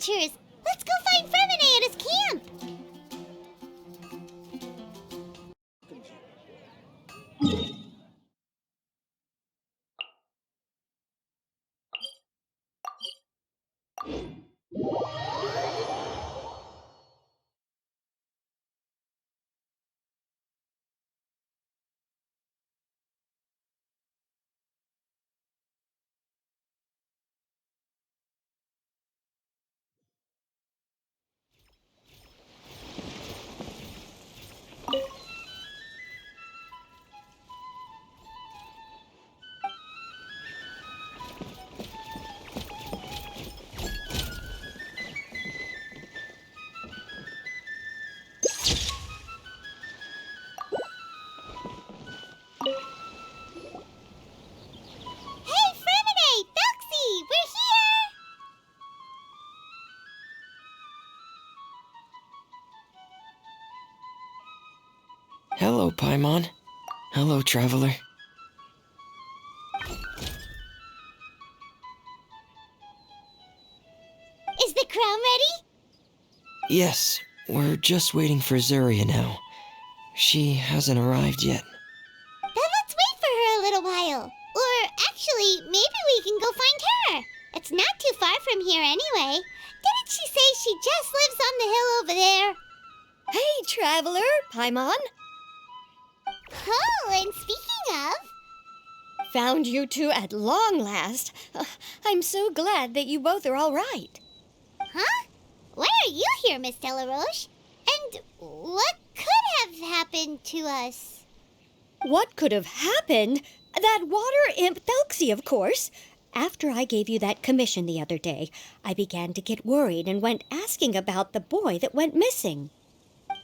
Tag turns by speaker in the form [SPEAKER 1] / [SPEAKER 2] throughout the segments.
[SPEAKER 1] adventures! Let's go find Fremine at his camp! Hey, Fremine! Thelxie! We're here!
[SPEAKER 2] Hello, Paimon. Hello, traveler.
[SPEAKER 1] Is the crown ready?
[SPEAKER 2] Yes, we're just waiting for Zuria now. She hasn't arrived yet.
[SPEAKER 1] Then let's wait for her a little while. Or actually, maybe we can go find her. It's not too far from here anyway. Didn't she say she just lives on the hill over there?
[SPEAKER 3] Hey, traveler, Paimon.
[SPEAKER 1] Oh, and speaking of...
[SPEAKER 3] Found you two at long last. I'm so glad that you both are all right.
[SPEAKER 1] Huh? Why are you here, Miss Delaroche? And what could have happened to us?
[SPEAKER 3] What could have happened? That water imp Thelxie, of course. After I gave you that commission the other day, I began to get worried and went asking about the boy that went missing.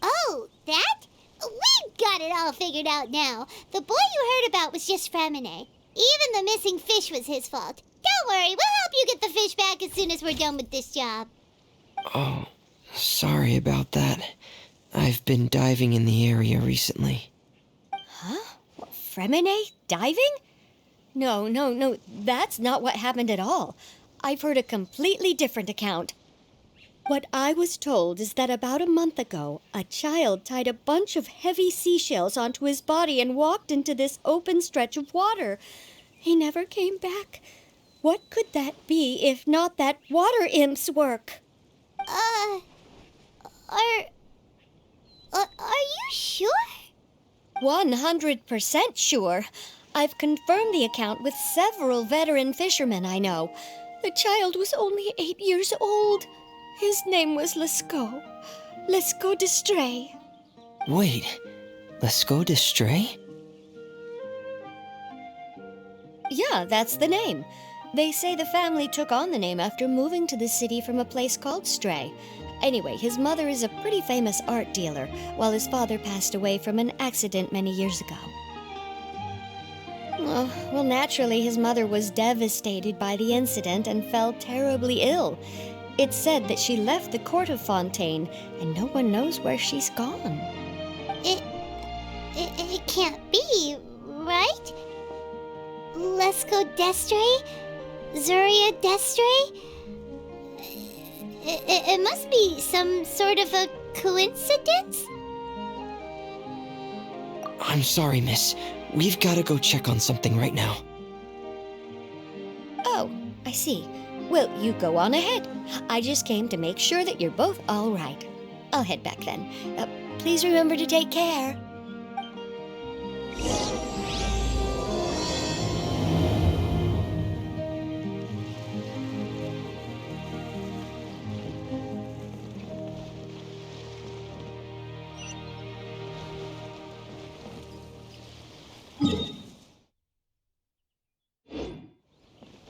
[SPEAKER 1] Oh, that? We've got it all figured out now. The boy you heard about was just Fremine. Even the missing fish was his fault. Don't worry, we'll help you get the fish back as soon as we're done with this job.
[SPEAKER 2] Oh, sorry about that. I've been diving in the area recently.
[SPEAKER 3] Huh? What, Fremine? Diving? No, that's not what happened at all. I've heard a completely different account. What I was told is that about a month ago, a child tied a bunch of heavy seashells onto his body and walked into this open stretch of water. He never came back. What could that be if not that water imp's work?
[SPEAKER 1] Are you sure?
[SPEAKER 3] 100% sure. I've confirmed the account with several veteran fishermen I know. The child was only 8 years old. His name was Lescaut. Lescaut d'Estray.
[SPEAKER 2] Wait, Lescaut d'Estray?
[SPEAKER 3] Yeah, that's the name. They say the family took on the name after moving to the city from a place called Stray. Anyway, his mother is a pretty famous art dealer, while his father passed away from an accident many years ago. Well, naturally, his mother was devastated by the incident and fell terribly ill. It's said that she left the court of Fontaine, and no one knows where she's gone.
[SPEAKER 1] It can't be, right? Lescaut d'Estray? Zuria d'Estray? It must be some sort of a coincidence?
[SPEAKER 2] I'm sorry, miss. We've got to go check on something right now.
[SPEAKER 3] Oh, I see. Well, you go on ahead. I just came to make sure that you're both all right. I'll head back then. Please remember to take care.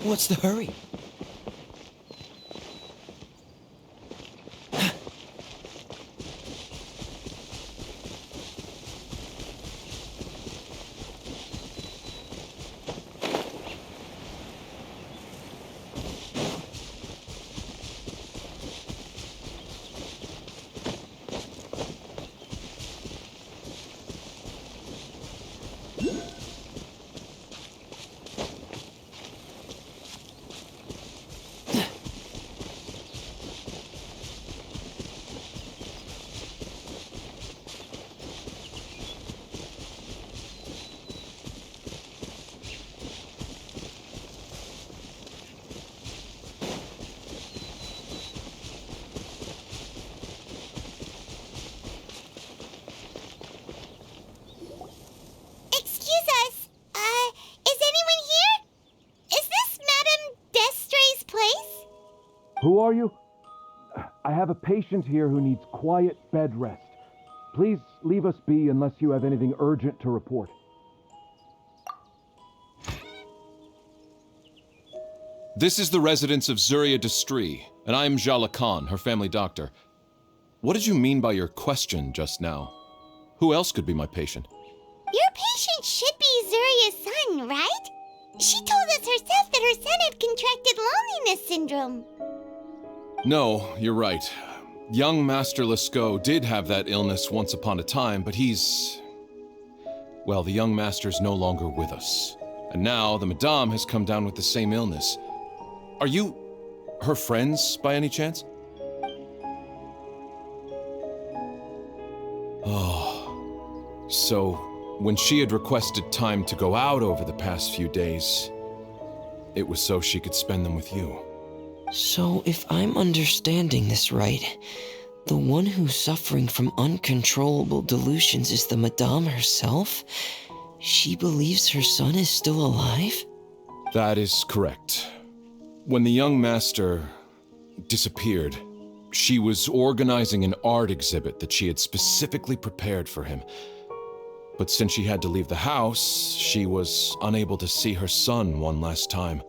[SPEAKER 2] What's the hurry?
[SPEAKER 4] Who are you? I have a patient here who needs quiet bed rest. Please leave us be unless you have anything urgent to report.
[SPEAKER 5] This is the residence of Zuria Destri, and I am Jala Khan, her family doctor. What did you mean by your question just now? Who else could be my patient?
[SPEAKER 1] Your patient should be Zuria's son, right? She told us herself that her son had contracted loneliness syndrome.
[SPEAKER 5] No, you're right. Young Master Lescaut did have that illness once upon a time, but well, the young master's no longer with us. And now the Madame has come down with the same illness. Are you her friends by any chance? Oh, so when she had requested time to go out over the past few days, it was so she could spend them with you.
[SPEAKER 2] So, if I'm understanding this right, the one who's suffering from uncontrollable delusions is the Madame herself? She believes her son is still alive?
[SPEAKER 5] That is correct. When the young master disappeared, she was organizing an art exhibit that she had specifically prepared for him. But since she had to leave the house, she was unable to see her son one last time.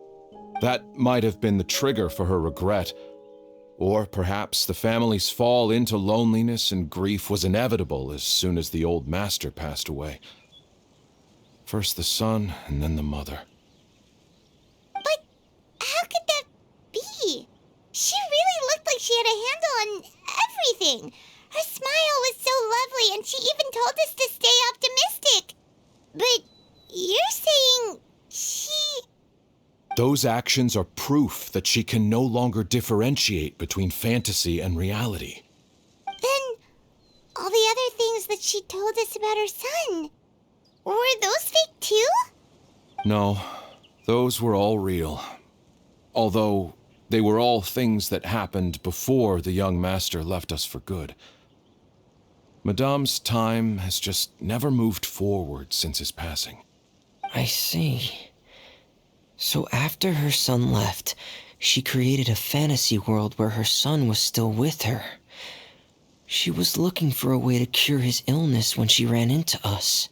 [SPEAKER 5] That might have been the trigger for her regret. Or perhaps the family's fall into loneliness and grief was inevitable as soon as the old master passed away. First the son, and then the mother.
[SPEAKER 1] But how could that be? She really looked like she had a handle on everything. Her smile was so lovely, and she even told us to stay optimistic. But you're saying she...
[SPEAKER 5] Those actions are proof that she can no longer differentiate between fantasy and reality.
[SPEAKER 1] Then all the other things that she told us about her son, were those fake too?
[SPEAKER 5] No, those were all real. Although they were all things that happened before the young master left us for good. Madame's time has just never moved forward since his passing.
[SPEAKER 2] I see. So after her son left, she created a fantasy world where her son was still with her. She was looking for a way to cure his illness when she ran into us.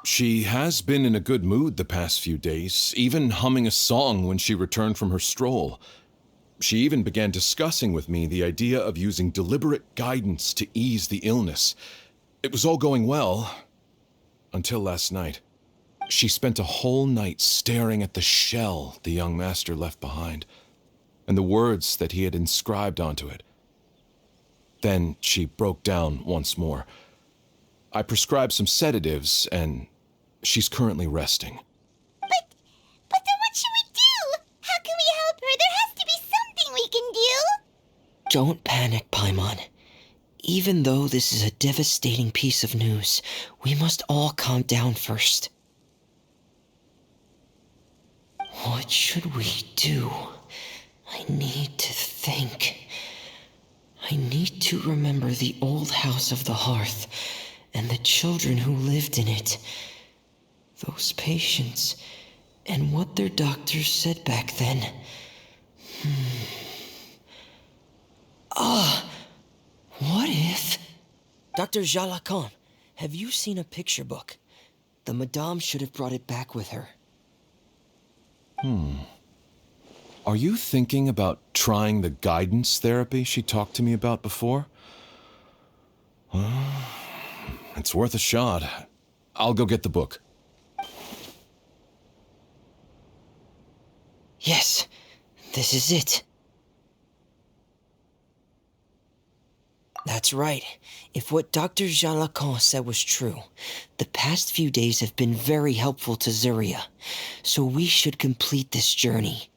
[SPEAKER 5] She has been in a good mood the past few days, even humming a song when she returned from her stroll. She even began discussing with me the idea of using deliberate guidance to ease the illness. It was all going well, until last night. She spent a whole night staring at the shell the young master left behind, and the words that he had inscribed onto it. Then she broke down once more. I prescribed some sedatives, and she's currently resting.
[SPEAKER 1] But then what should we do? How can we help her? There has to be something we can do.
[SPEAKER 2] Don't panic, Paimon. Even though this is a devastating piece of news, we must all calm down first. What should we do? I need to think. I need to remember the old house of the hearth and the children who lived in it. Those patients, and what their doctors said back then. What if... Dr. Jalacan, have you seen a picture book? The Madame should have brought it back with her.
[SPEAKER 5] Are you thinking about trying the guidance therapy she talked to me about before? It's worth a shot. I'll go get the book.
[SPEAKER 2] Yes, this is it. That's right. If what Dr. Jalacan said was true, the past few days have been very helpful to Zuria, so we should complete this journey.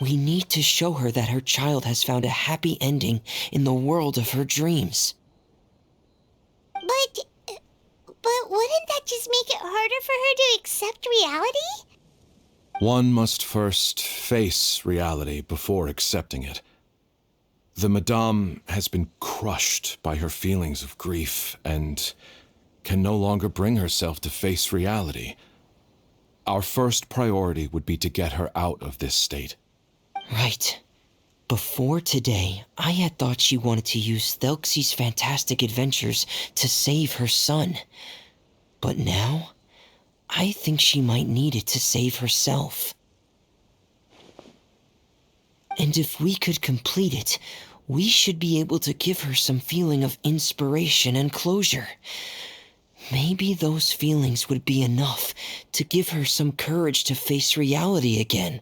[SPEAKER 2] We need to show her that her child has found a happy ending in the world of her dreams.
[SPEAKER 1] But wouldn't that just make it harder for her to accept reality?
[SPEAKER 5] One must first face reality before accepting it. The Madame has been crushed by her feelings of grief and can no longer bring herself to face reality. Our first priority would be to get her out of this state.
[SPEAKER 2] Right. Before today, I had thought she wanted to use Thelxie's fantastic adventures to save her son. But now, I think she might need it to save herself. And if we could complete it, we should be able to give her some feeling of inspiration and closure. Maybe those feelings would be enough to give her some courage to face reality again.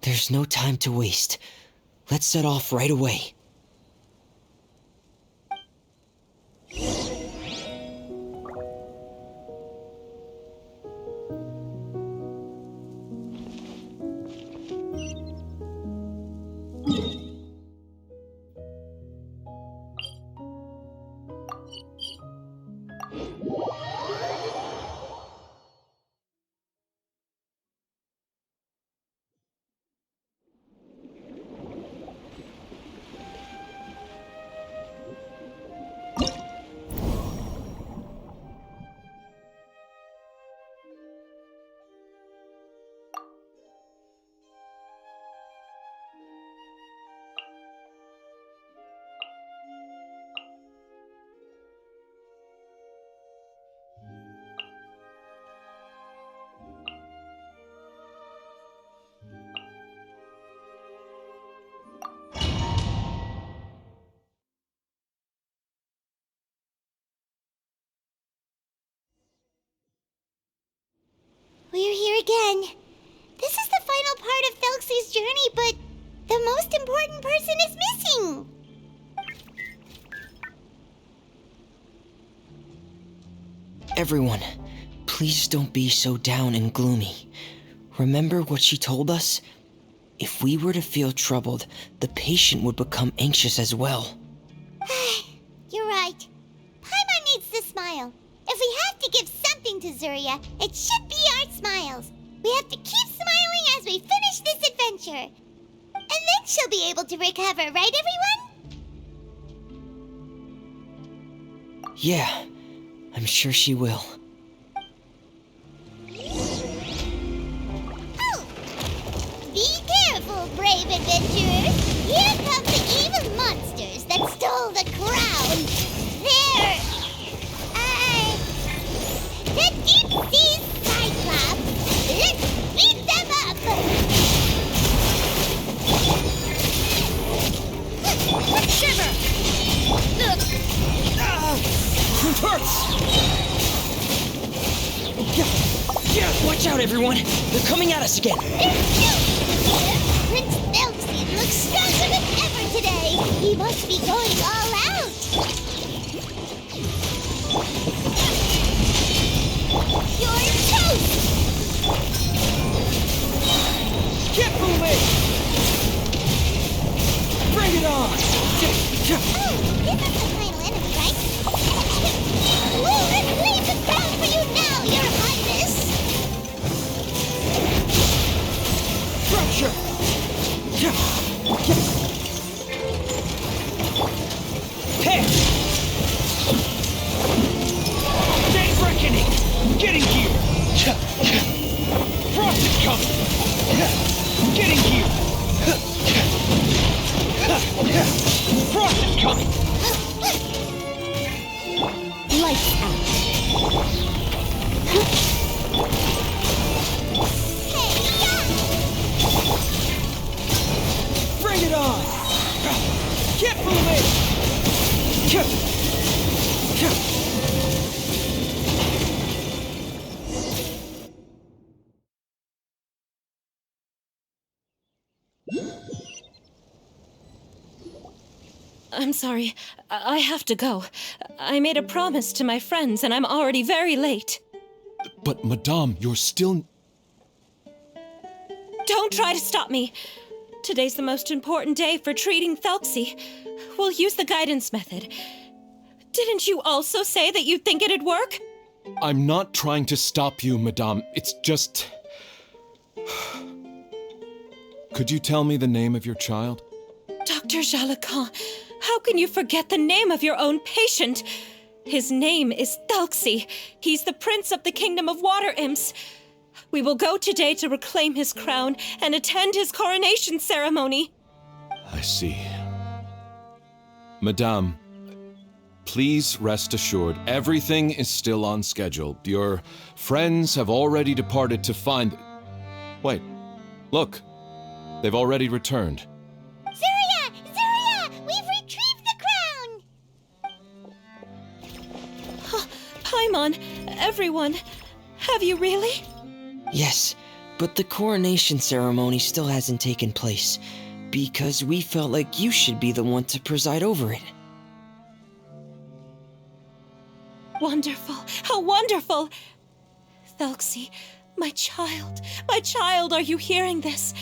[SPEAKER 2] There's no time to waste. Let's set off right away.
[SPEAKER 1] We're here again. This is the final part of Thelxie's journey, but the most important person is missing.
[SPEAKER 2] Everyone, please don't be so down and gloomy. Remember what she told us? If we were to feel troubled, the patient would become anxious as well.
[SPEAKER 1] You're right. Paimon needs to smile. If we have to give something to Zuria, it should be our smiles. We have to keep smiling as we finish this adventure. And then she'll be able to recover, right, everyone?
[SPEAKER 2] Yeah, I'm sure she will.
[SPEAKER 1] Oh! Be careful, brave adventurers. Here come the evil monsters that stole the crown. They're... the deep sea cyclops. Let's beat them up. Shiver!
[SPEAKER 2] It hurts! Watch out, everyone! They're coming at us again!
[SPEAKER 1] Prince Thelxie looks stronger than ever today. He must be going all out. You're toast!
[SPEAKER 2] Get moving! Bring it on!
[SPEAKER 1] Oh, this is the final enemy, right? We'll reclaim the crown for you now, Your Highness!
[SPEAKER 2] Structure! Hey! Day reckoning! Getting here! Frost is coming! Getting here! Frost is coming!
[SPEAKER 3] Lights out.
[SPEAKER 2] Bring it on! Get moving!
[SPEAKER 6] I'm sorry. I have to go. I made a promise to my friends, and I'm already very late.
[SPEAKER 5] But, Madame, you're still...
[SPEAKER 6] Don't try to stop me. Today's the most important day for treating Thelxie. We'll use the guidance method. Didn't you also say that you think it'd work?
[SPEAKER 5] I'm not trying to stop you, Madame. It's just... Could you tell me the name of your child?
[SPEAKER 6] Dr. Jalacan, how can you forget the name of your own patient? His name is Thelxie. He's the prince of the kingdom of water imps. We will go today to reclaim his crown and attend his coronation ceremony.
[SPEAKER 5] I see. Madame, please rest assured, everything is still on schedule. Your friends have already departed to find... Wait, look. They've already returned.
[SPEAKER 1] Zuria! Zuria! We've retrieved the crown!
[SPEAKER 6] Paimon, everyone, have you really?
[SPEAKER 2] Yes, but the coronation ceremony still hasn't taken place, because we felt like you should be the one to preside over it.
[SPEAKER 6] Wonderful! How wonderful! Thelxie, my child, are you hearing this?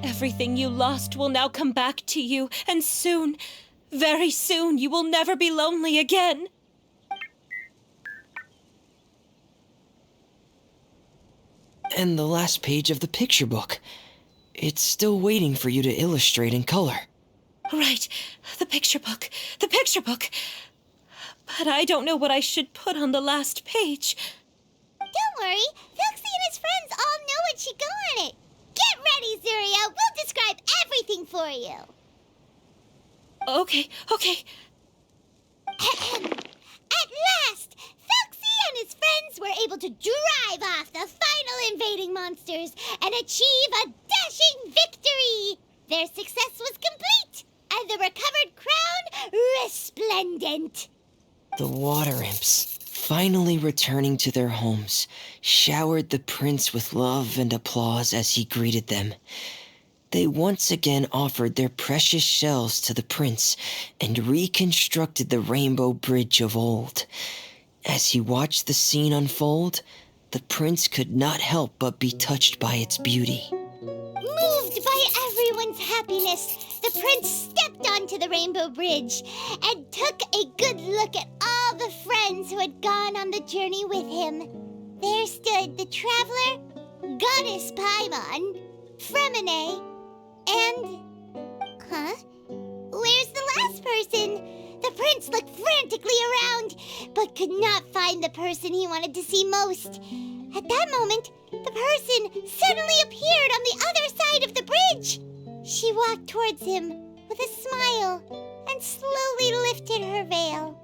[SPEAKER 6] Everything you lost will now come back to you, and soon, very soon, you will never be lonely again.
[SPEAKER 2] And the last page of the picture book. It's still waiting for you to illustrate in color.
[SPEAKER 6] Right, the picture book. But I don't know what I should put on the last page.
[SPEAKER 1] Don't worry, Thelxie and his friends all know what should go on it. Get ready, Zuria. We'll describe everything for you.
[SPEAKER 6] Okay.
[SPEAKER 1] At last, Thelxie and his friends were able to drive off the final invading monsters and achieve a dashing victory. Their success was complete, and the recovered crown resplendent.
[SPEAKER 2] The water imps, finally returning to their homes, showered the prince with love and applause as he greeted them. They once again offered their precious shells to the prince and reconstructed the rainbow bridge of old. As he watched the scene unfold, the prince could not help but be touched by its beauty.
[SPEAKER 1] Moved by everyone's happiness, the prince stepped onto the rainbow bridge and took a good look at all the friends who had gone on the journey with him. There stood the traveler, Goddess Paimon, Fremine, and... Where's the last person? The prince looked frantically around, but could not find the person he wanted to see most. At that moment, the person suddenly appeared on the other side of the bridge. She walked towards him with a smile and slowly lifted her veil.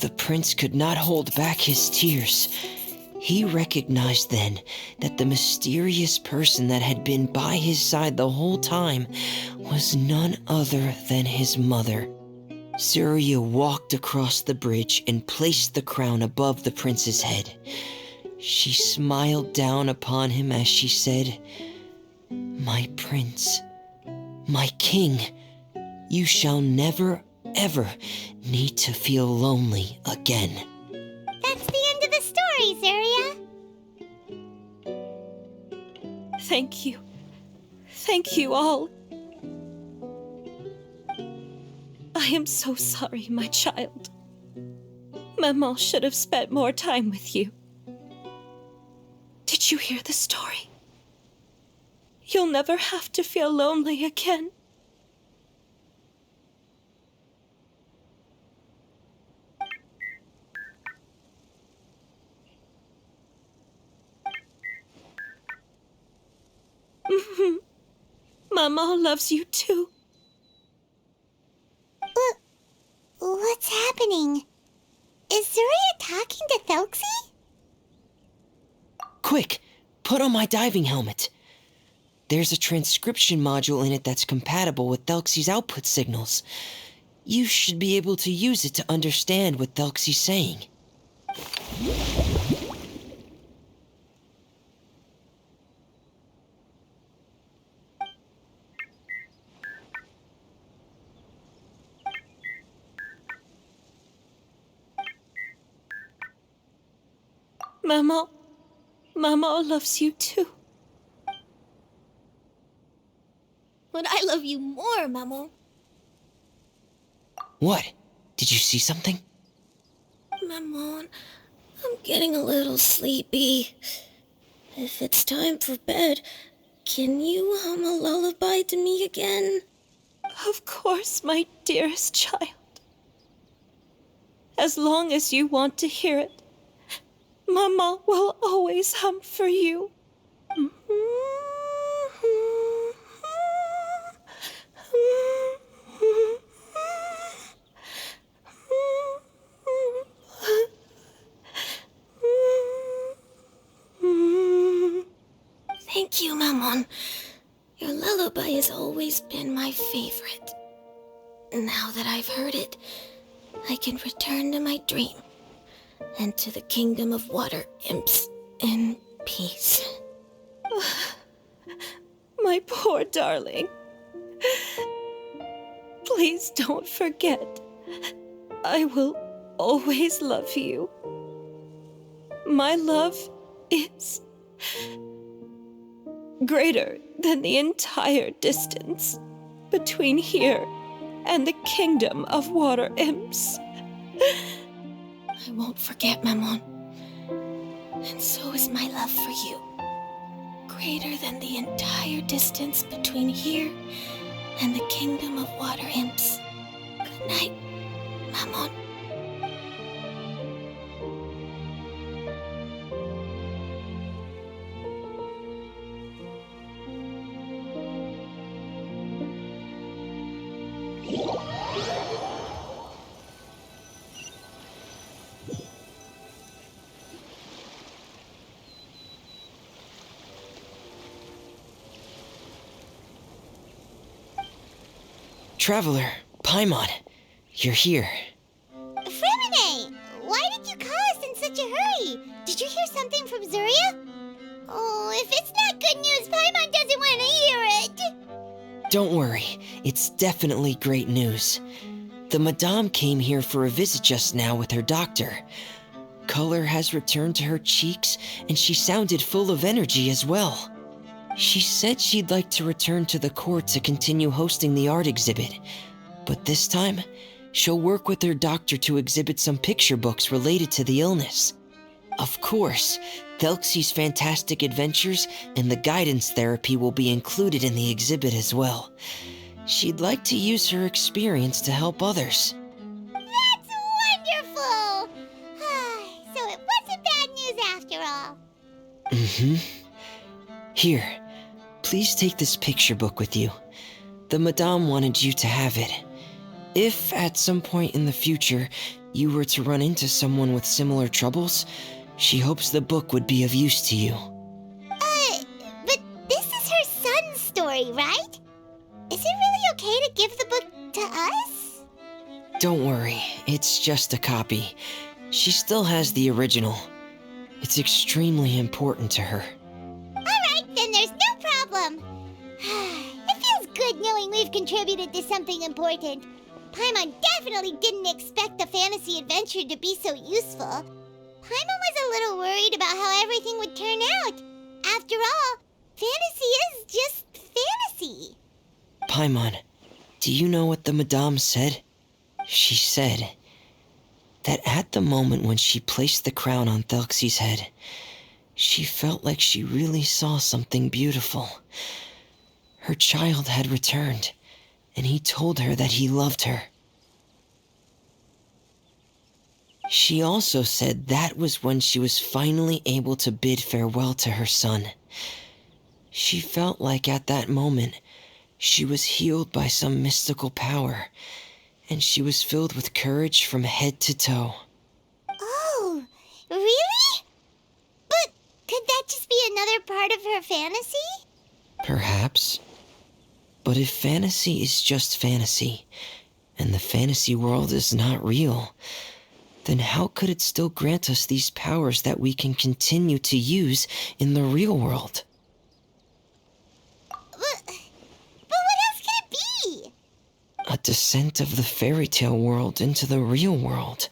[SPEAKER 2] The prince could not hold back his tears. He recognized then that the mysterious person that had been by his side the whole time was none other than his mother. Zuria walked across the bridge and placed the crown above the prince's head. She smiled down upon him as she said, "My prince, my king, you shall never, ever need to feel lonely again."
[SPEAKER 1] That's the end of the story, Zuria.
[SPEAKER 6] Thank you. Thank you all. I am so sorry, my child. Maman should have spent more time with you. Did you hear the story? You'll never have to feel lonely again. Maman loves you too.
[SPEAKER 1] What's happening? Is Zuria talking to Thelxie?
[SPEAKER 2] Quick, put on my diving helmet. There's a transcription module in it that's compatible with Thelxie's output signals. You should be able to use it to understand what Thelxie's saying.
[SPEAKER 6] Maman loves you too.
[SPEAKER 7] But I love you more, Maman.
[SPEAKER 2] What? Did you see something?
[SPEAKER 7] Maman, I'm getting a little sleepy. If it's time for bed, can you hum a lullaby to me again?
[SPEAKER 6] Of course, my dearest child. As long as you want to hear it, Mama will always hum for you.
[SPEAKER 7] Thank you, Mammon. Your lullaby has always been my favorite. Now that I've heard it, I can return to my dream and to the kingdom of water imps in peace.
[SPEAKER 6] My poor darling. Please don't forget. I will always love you. My love is greater than the entire distance between here and the kingdom of water imps.
[SPEAKER 7] I won't forget, Mammon. And so is my love for you. Greater than the entire distance between here and the kingdom of water imps. Good night, Mammon.
[SPEAKER 2] Traveler, Paimon, you're here.
[SPEAKER 1] Fremine! Why did you call us in such a hurry? Did you hear something from Zuria? Oh, if it's not good news, Paimon doesn't want to hear it!
[SPEAKER 2] Don't worry, it's definitely great news. The Madame came here for a visit just now with her doctor. Color has returned to her cheeks, and she sounded full of energy as well. She said she'd like to return to the court to continue hosting the art exhibit. But this time, she'll work with her doctor to exhibit some picture books related to the illness. Of course, Thelxie's fantastic adventures and the guidance therapy will be included in the exhibit as well. She'd like to use her experience to help others.
[SPEAKER 1] That's wonderful! So it wasn't bad news after all.
[SPEAKER 2] Mm-hmm. Here, please take this picture book with you. The Madame wanted you to have it. If at some point in the future you were to run into someone with similar troubles, she hopes the book would be of use to you.
[SPEAKER 1] But this is her son's story, right? Is it really okay to give the book to us?
[SPEAKER 2] Don't worry, it's just a copy. She still has the original. It's extremely important to her.
[SPEAKER 1] Alright, then there's no problem. It feels good knowing we've contributed to something important. Paimon definitely didn't expect the fantasy adventure to be so useful. Paimon was a little worried about how everything would turn out. After all, fantasy is just fantasy.
[SPEAKER 2] Paimon, do you know what the Madame said? She said that at the moment when she placed the crown on Thelxie's head, she felt like she really saw something beautiful. Her child had returned, and he told her that he loved her. She also said that was when she was finally able to bid farewell to her son. She felt like at that moment, she was healed by some mystical power, and she was filled with courage from head to toe.
[SPEAKER 1] Oh, really? But could that just be another part of her fantasy?
[SPEAKER 2] Perhaps. But if fantasy is just fantasy, and the fantasy world is not real, then how could it still grant us these powers that we can continue to use in the real world?
[SPEAKER 1] But what else could it be?
[SPEAKER 2] A descent of the fairy tale world into the real world.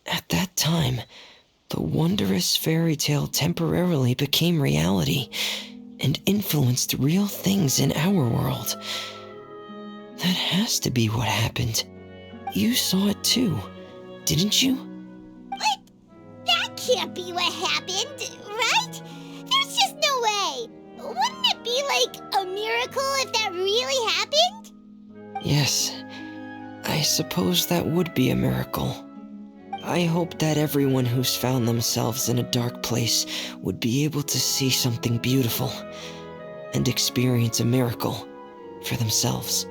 [SPEAKER 2] At that time, the wondrous fairy tale temporarily became reality and influenced real things in our world. That has to be what happened. You saw it too, didn't you?
[SPEAKER 1] But that can't be what happened, right? There's just no way. Wouldn't it be like a miracle if that really happened?
[SPEAKER 2] Yes, I suppose that would be a miracle. I hope that everyone who's found themselves in a dark place would be able to see something beautiful and experience a miracle for themselves.